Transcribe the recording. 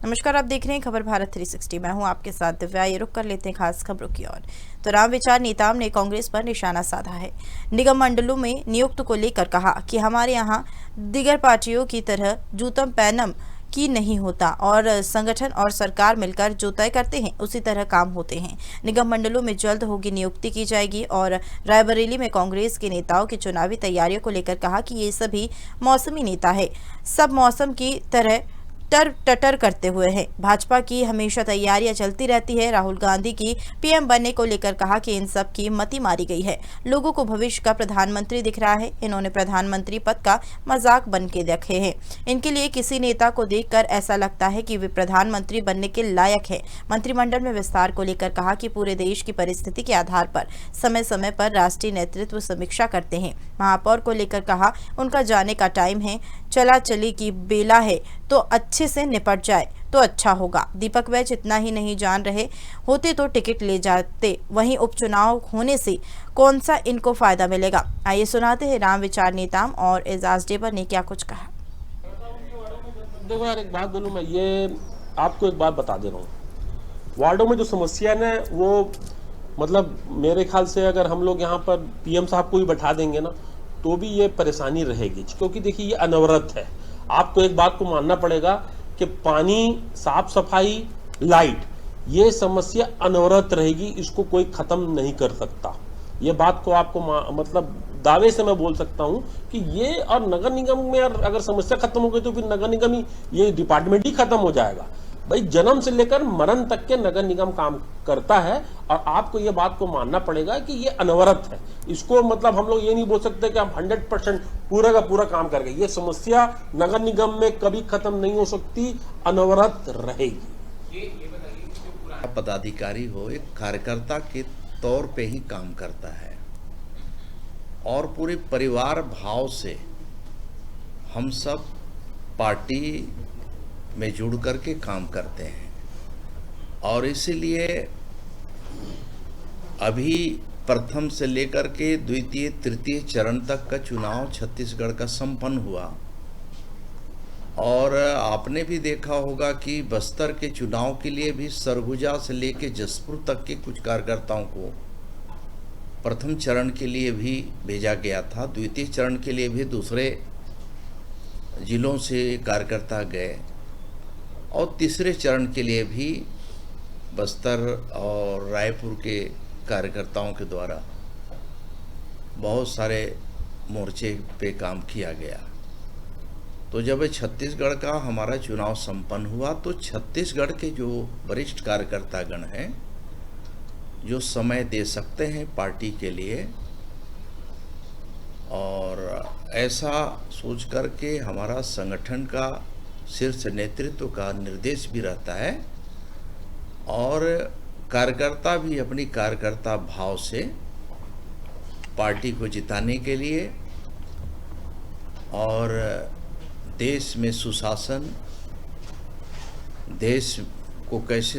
नमस्कार, आप देख रहे हैं खबर भारत 360। मैं हूं आपके साथ दिव्या। ये रुक कर लेते हैं खास खबरों की ओर। तो राम विचार नेताम ने कांग्रेस पर निशाना साधा है। निगम मंडलों में नियुक्त को लेकर कहा कि हमारे यहां दिगर पार्टियों की तरह जूतम पैनम की नहीं होता और संगठन और सरकार मिलकर जो तय करते हैं उसी तरह काम होते हैं। निगम मंडलों में जल्द होगी नियुक्ति की जाएगी। और रायबरेली में कांग्रेस के नेताओं की चुनावी तैयारियों को लेकर कहा कि ये सभी मौसमी नेता है, सब मौसम की तरह टर टटर करते हुए हैं। भाजपा की हमेशा तैयारियां चलती रहती है। राहुल गांधी की पीएम बनने को लेकर कहा कि इन सब की मति मारी गई है। लोगों को भविष्य का प्रधानमंत्री दिख रहा है। इन्होंने प्रधानमंत्री पद का मजाक बन के रखे हैं। इनके लिए किसी नेता को देखकर ऐसा लगता है कि वे प्रधानमंत्री बनने के लायक है। मंत्रिमंडल में विस्तार को लेकर कहा कि पूरे देश की परिस्थिति के आधार पर समय समय पर राष्ट्रीय नेतृत्व समीक्षा करते हैं। महापौर को लेकर कहा उनका जाने का टाइम है, चला चली की बेला है, तो अच्छे से निपट जाए तो अच्छा होगा। दीपक वैज इतना ही नहीं जान रहे होते तो टिकट ले जाते, वहीं उपचुनाव होने से कौन सा इनको फायदा मिलेगा। आइए सुनाते हैं राम विचार नेताम और एजाज डेबर ने क्या कुछ कहा। देखो यार, एक बात बोलूं मैं, ये आपको एक बात बता दे रहा हूँ। वार्डों में जो समस्या है ना, वो मतलब मेरे ख्याल से अगर हम लोग यहाँ पर पीएम साहब को भी बैठा देंगे ना तो भी ये परेशानी रहेगी, क्योंकि देखिए ये अनवरत है। आपको एक बात को मानना पड़ेगा कि पानी, साफ सफाई, लाइट, ये समस्या अनवरत रहेगी, इसको कोई खत्म नहीं कर सकता। ये बात को आपको मतलब दावे से मैं बोल सकता हूं कि ये, और नगर निगम में अगर समस्या खत्म हो गई तो फिर नगर निगम ही, ये डिपार्टमेंट ही खत्म हो जाएगा। भाई जन्म से लेकर मरण तक के नगर निगम काम करता है, और आपको ये बात को मानना पड़ेगा कि ये अनवरत है। इसको मतलब हम लोग ये नहीं बोल सकते कि हम 100% पूरा का पूरा काम कर गए। ये समस्या नगर निगम में कभी खत्म नहीं हो सकती, अनवरत रहेगी। पदाधिकारी हो, एक कार्यकर्ता के तौर पे ही काम करता है और पूरे परिवार भाव से हम सब पार्टी में जुड़ करके काम करते हैं। और इसीलिए अभी प्रथम से लेकर के द्वितीय तृतीय चरण तक का चुनाव छत्तीसगढ़ का संपन्न हुआ। और आपने भी देखा होगा कि बस्तर के चुनाव के लिए भी सरगुजा से लेकर जसपुर तक के कुछ कार्यकर्ताओं को प्रथम चरण के लिए भी भेजा गया था, द्वितीय चरण के लिए भी दूसरे जिलों से कार्यकर्ता गए, और तीसरे चरण के लिए भी बस्तर और रायपुर के कार्यकर्ताओं के द्वारा बहुत सारे मोर्चे पे काम किया गया। तो जब छत्तीसगढ़ का हमारा चुनाव संपन्न हुआ तो छत्तीसगढ़ के जो वरिष्ठ कार्यकर्तागण हैं, जो समय दे सकते हैं पार्टी के लिए, और ऐसा सोच कर के हमारा संगठन का शीर्ष नेतृत्व का निर्देश भी रहता है, और कार्यकर्ता भी अपनी कार्यकर्ता भाव से पार्टी को जिताने के लिए और देश में सुशासन, देश को कैसे